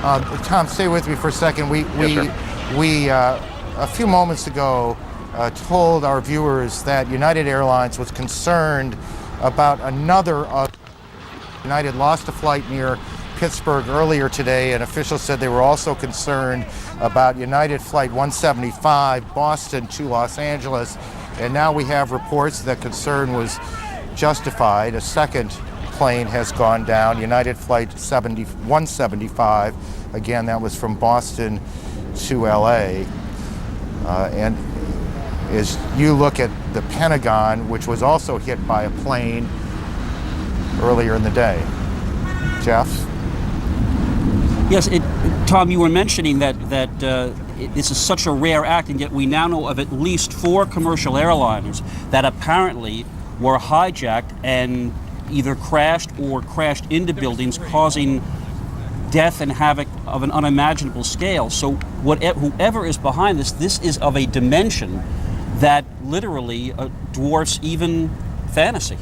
Tom, stay with me for a second. We a few moments ago told our viewers that United Airlines was concerned about another. United lost a flight near Pittsburgh earlier today, and officials said they were also concerned about United Flight 175, Boston to Los Angeles. And now we have reports that concern was justified. A second plane has gone down, United Flight 175. Again, that was from Boston to LA. And as you look at the Pentagon, which was also hit by a plane earlier in the day. Jeff? Yes, Tom, you were mentioning that this is such a rare act, and yet we now know of at least 4 commercial airliners that apparently were hijacked and either crashed or crashed into buildings, causing death and havoc of an unimaginable scale. So whoever is behind this is of a dimension that literally dwarfs even fantasy.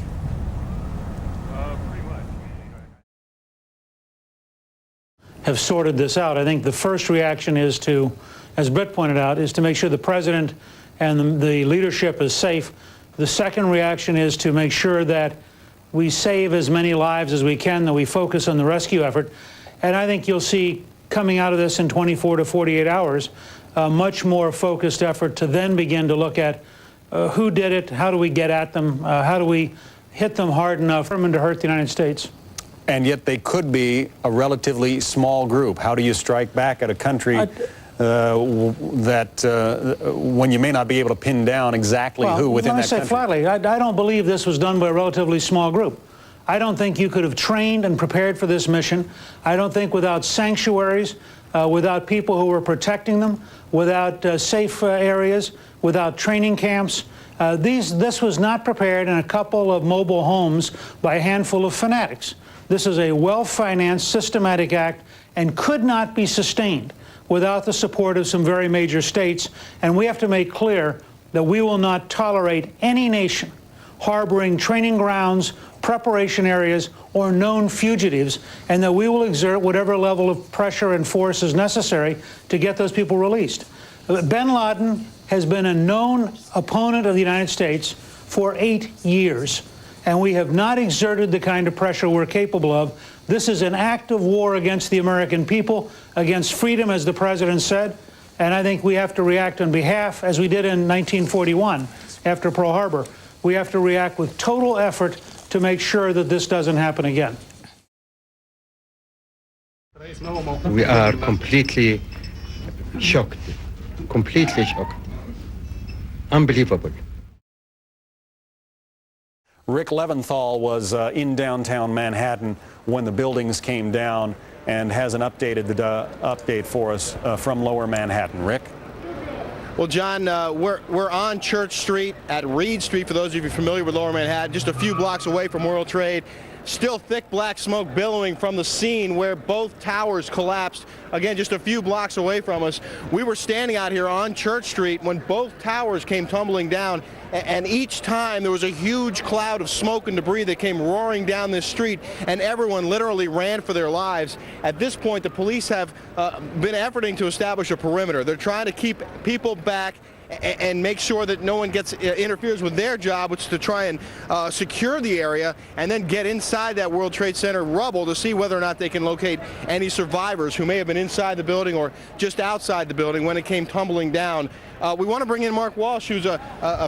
Have sorted this out. I think the first reaction is to, as Brett pointed out, is to make sure the president and the leadership is safe. The second reaction is to make sure that we save as many lives as we can, that we focus on the rescue effort. And I think you'll see coming out of this in 24 to 48 hours, a much more focused effort to then begin to look at who did it, how do we get at them, how do we hit them hard enough for them to hurt the United States. And yet they could be a relatively small group. How do you strike back at a country when you may not be able to pin down exactly who within that country? Let me say flatly, I don't believe this was done by a relatively small group. I don't think you could have trained and prepared for this mission. I don't think without sanctuaries, without people who were protecting them, without safe areas, without training camps, this was not prepared in a couple of mobile homes by a handful of fanatics. This is a well-financed, systematic act and could not be sustained without the support of some very major states. And we have to make clear that we will not tolerate any nation harboring training grounds, preparation areas, or known fugitives, and that we will exert whatever level of pressure and force is necessary to get those people released. Bin Laden has been a known opponent of the United States for 8 years. And we have not exerted the kind of pressure we're capable of. This is an act of war against the American people, against freedom, as the president said. And I think we have to react on behalf, as we did in 1941 after Pearl Harbor. We have to react with total effort to make sure that this doesn't happen again. We are completely shocked. Completely shocked. Unbelievable. Rick Leventhal was in downtown Manhattan when the buildings came down and has an update for us from Lower Manhattan. Rick? Well, John, we're on Church Street at Reed Street, for those of you familiar with Lower Manhattan, just a few blocks away from World Trade. Still thick black smoke billowing from the scene where both towers collapsed. Again, just a few blocks away from us. We were standing out here on Church Street when both towers came tumbling down, and each time there was a huge cloud of smoke and debris that came roaring down this street, and everyone literally ran for their lives. At this point, the police have been efforting to establish a perimeter. They're trying to keep people back and make sure that no one interferes with their job, which is to try and secure the area and then get inside that World Trade Center rubble to see whether or not they can locate any survivors who may have been inside the building or just outside the building when it came tumbling down. We want to bring in Mark Walsh, who's a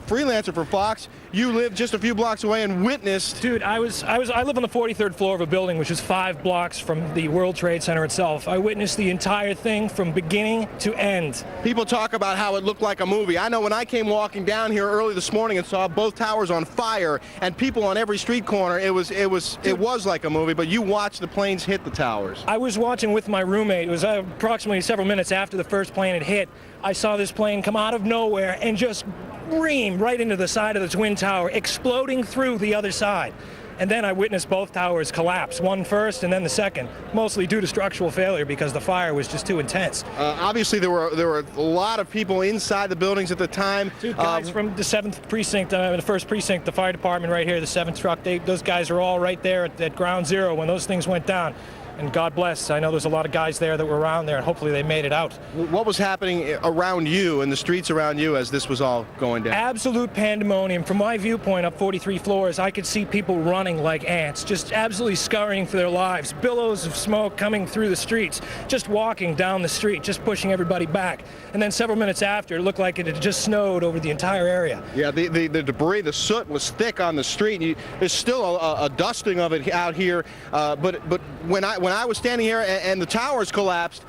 freelancer for Fox. You live just a few blocks away and witnessed. Dude, I live on the 43rd floor of a building which is 5 blocks from the World Trade Center itself. I witnessed the entire thing from beginning to end. People talk about how it looked like a movie. I know when I came walking down here early this morning and saw both towers on fire and people on every street corner, it was like a movie. But you watched the planes hit the towers. I was watching with my roommate. It was approximately several minutes after the first plane had hit. I saw this plane come out of nowhere and just ream right into the side of the Twin Tower, exploding through the other side. And then I witnessed both towers collapse, one first and then the second, mostly due to structural failure because the fire was just too intense. Obviously, there were a lot of people inside the buildings at the time. 2 guys from the 7th precinct, the 1st precinct, the fire department right here, the 7th truck, those guys are all right there at ground zero when those things went down. And God bless, I know there's a lot of guys there that were around there, and hopefully they made it out. What was happening around you, in the streets around you, as this was all going down? Absolute pandemonium. From my viewpoint up 43 floors, I could see people running like ants, just absolutely scurrying for their lives. Billows of smoke coming through the streets, just walking down the street, just pushing everybody back. And then several minutes after, it looked like it had just snowed over the entire area. Yeah, the debris, the soot was thick on the street. There's still a dusting of it out here, but when I was standing here and the towers collapsed,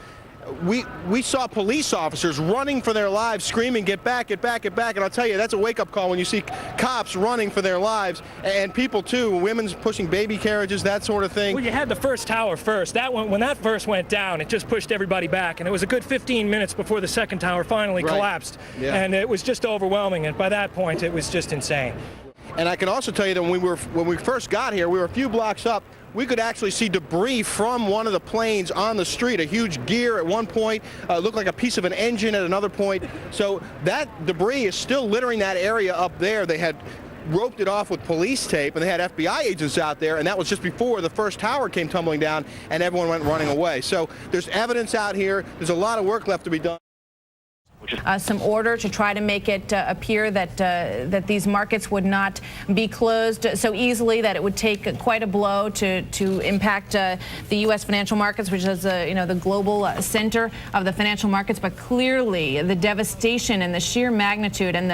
we saw police officers running for their lives, screaming, "Get back, get back, get back!" And I'll tell you, that's a wake-up call when you see cops running for their lives, and people too, women's pushing baby carriages, that sort of thing. Well, you had the first tower first. That one, when that first went down, it just pushed everybody back, and it was a good 15 minutes before the second tower finally collapsed. Yeah. And it was just overwhelming, and by that point, it was just insane. And I can also tell you that when we first got here, we were a few blocks up. We could actually see debris from one of the planes on the street, a huge gear at one point, looked like a piece of an engine at another point. So that debris is still littering that area up there. They had roped it off with police tape, and they had FBI agents out there, and that was just before the first tower came tumbling down and everyone went running away. So there's evidence out here. There's a lot of work left to be done. Some order to try to make it appear that these markets would not be closed so easily, that it would take quite a blow to impact the U.S. financial markets, which is the global center of the financial markets. But clearly, the devastation and the sheer magnitude and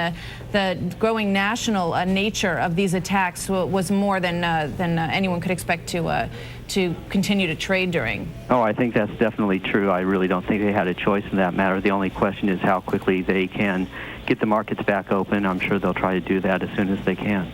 the growing national nature of these attacks was more than anyone could expect to continue to trade during. Oh, I think that's definitely true. I really don't think they had a choice in that matter. The only question is how quickly they can get the markets back open. I'm sure they'll try to do that as soon as they can.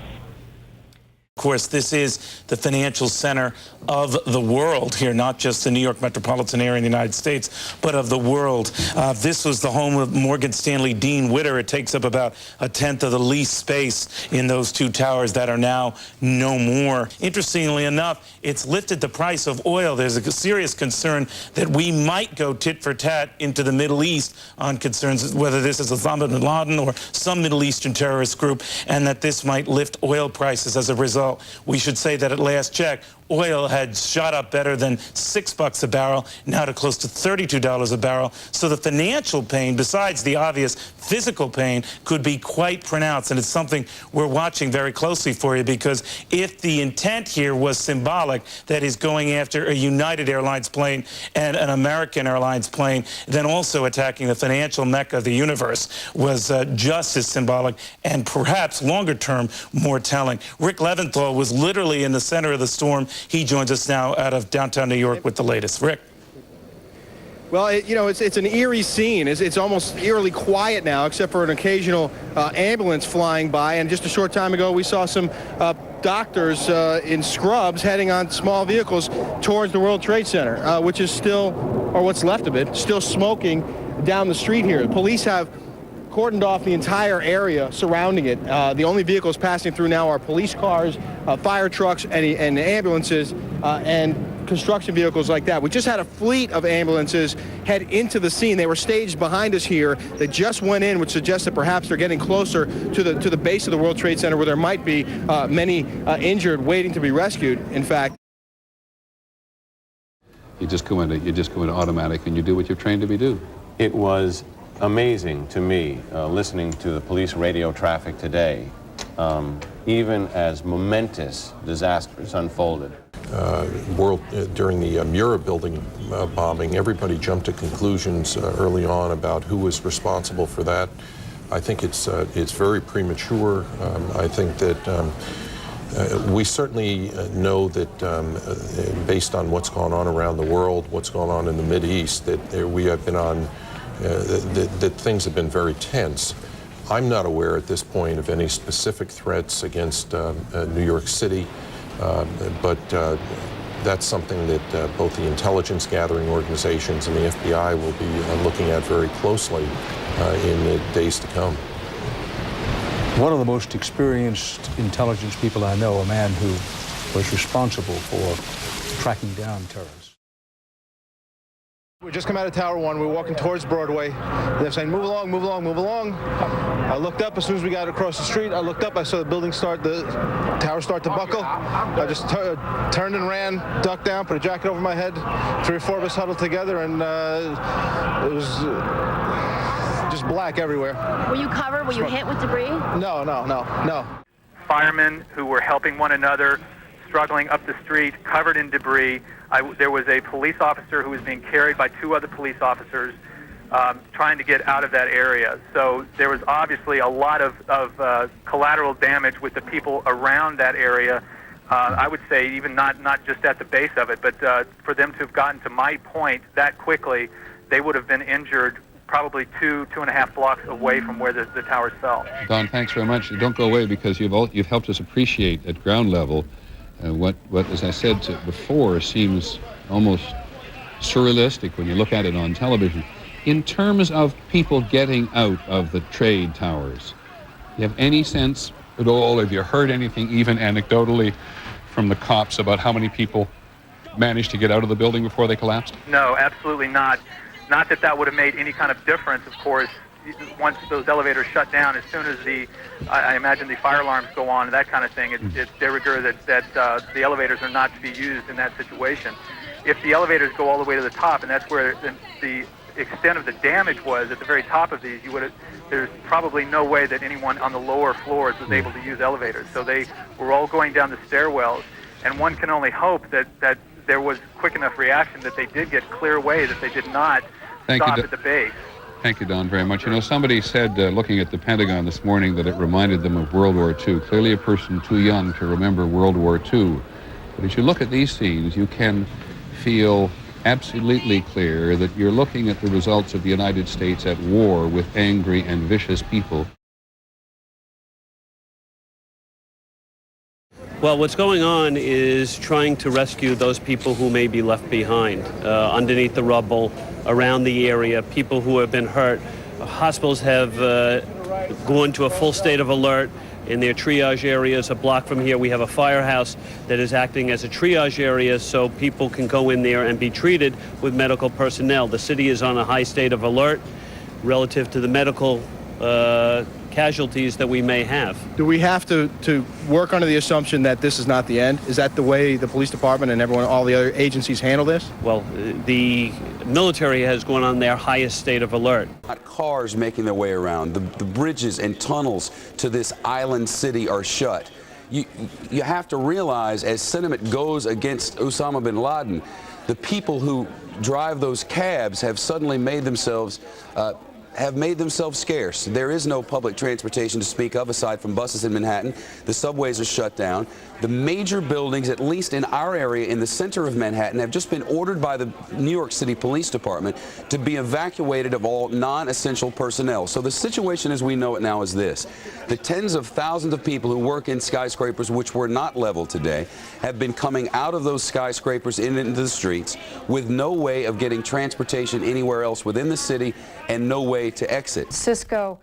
Of course, this is the financial center of the world here, not just the New York metropolitan area in the United States, but of the world. This was the home of Morgan Stanley Dean Witter. It takes up about a tenth of the lease space in those two towers that are now no more. Interestingly enough, it's lifted the price of oil. There's a serious concern that we might go tit for tat into the Middle East on concerns whether this is Osama bin Laden or some Middle Eastern terrorist group, and that this might lift oil prices as a result. We should say that at last check, oil had shot up better than $6 a barrel, now to close to $32 a barrel. So the financial pain, besides the obvious physical pain, could be quite pronounced. And it's something we're watching very closely for you, because if the intent here was symbolic, that is going after a United Airlines plane and an American Airlines plane, then also attacking the financial mecca of the universe was just as symbolic and perhaps longer term more telling. Rick Leventhal was literally in the center of the storm. He joins us now out of downtown New York with the latest. Rick. Well, it's an eerie scene. It's almost eerily quiet now, except for an occasional ambulance flying by. And just a short time ago, we saw some doctors in scrubs heading on small vehicles towards the World Trade Center, which is still, or what's left of it, still smoking down the street here. The police have cordoned off the entire area surrounding it. The only vehicles passing through now are police cars, fire trucks, and ambulances, and construction vehicles like that. We just had a fleet of ambulances head into the scene. They were staged behind us here. They just went in, which suggests that perhaps they're getting closer to the base of the World Trade Center, where there might be many injured waiting to be rescued, in fact. You just go into automatic and you do what you're trained to do. It was amazing to me listening to the police radio traffic today, even as momentous disasters unfolded. During the Murrah building bombing, everybody jumped to conclusions early on about who was responsible for that. I think it's very premature. I think that we certainly know that based on what's gone on around the world, what's gone on in the Mideast, that we have been on that things have been very tense. I'm not aware at this point of any specific threats against New York City, but that's something that both the intelligence gathering organizations and the FBI will be looking at very closely in the days to come. One of the most experienced intelligence people I know, a man who was responsible for tracking down terrorists. We just come out of Tower 1. We're walking towards Broadway. They're saying, move along, move along, move along. I looked up as soon as we got across the street. I looked up. I saw the tower start to buckle. I just turned and ran, ducked down, put a jacket over my head. 3 or 4 of us huddled together, and it was just black everywhere. Were you covered? Were you hit with debris? No. Firemen who were helping one another, struggling up the street, covered in debris. There was a police officer who was being carried by 2 other police officers trying to get out of that area. So there was obviously a lot of collateral damage with the people around that area. I would say even not just at the base of it, but for them to have gotten to my point that quickly, they would have been injured probably 2.5 blocks away from where the towers fell. Don, thanks very much. Don't go away, because you've helped us appreciate at ground level what, as I said before, seems almost surrealistic when you look at it on television. In terms of people getting out of the trade towers, do you have any sense at all? Have you heard anything, even anecdotally, from the cops about how many people managed to get out of the building before they collapsed? No, absolutely not. Not that would have made any kind of difference, of course. Once those elevators shut down, as soon as I imagine the fire alarms go on and that kind of thing, it's de rigueur that the elevators are not to be used in that situation. If the elevators go all the way to the top, and that's where the extent of the damage was at the very top of these, there's probably no way that anyone on the lower floors was able to use elevators. So they were all going down the stairwells, and one can only hope that there was quick enough reaction that they did get clear away, that they did not stop at the base. Thank you, Don, very much. You know, somebody said, looking at the Pentagon this morning, that it reminded them of World War II. Clearly a person too young to remember World War II. But as you look at these scenes, you can feel absolutely clear that you're looking at the results of the United States at war with angry and vicious people. Well, what's going on is trying to rescue those people who may be left behind underneath the rubble, around the area, people who have been hurt. Hospitals have gone to a full state of alert in their triage areas. A block from here, we have a firehouse that is acting as a triage area so people can go in there and be treated with medical personnel. The city is on a high state of alert relative to the medical casualties that we may have. Do we have to work under the assumption that this is not the end? Is that the way the police department and all the other agencies handle this? Well, the military has gone on their highest state of alert. Cars making their way around. The bridges and tunnels to this island city are shut. You have to realize, as sentiment goes against Osama bin Laden, the people who drive those cabs have suddenly made themselves scarce. There is no public transportation to speak of aside from buses in Manhattan. The subways are shut down. The major buildings, at least in our area in the center of Manhattan, have just been ordered by the New York City Police Department to be evacuated of all non-essential personnel. So the situation as we know it now is this. The tens of thousands of people who work in skyscrapers, which were not leveled today, have been coming out of those skyscrapers into the streets with no way of getting transportation anywhere else within the city and no way to exit. Cisco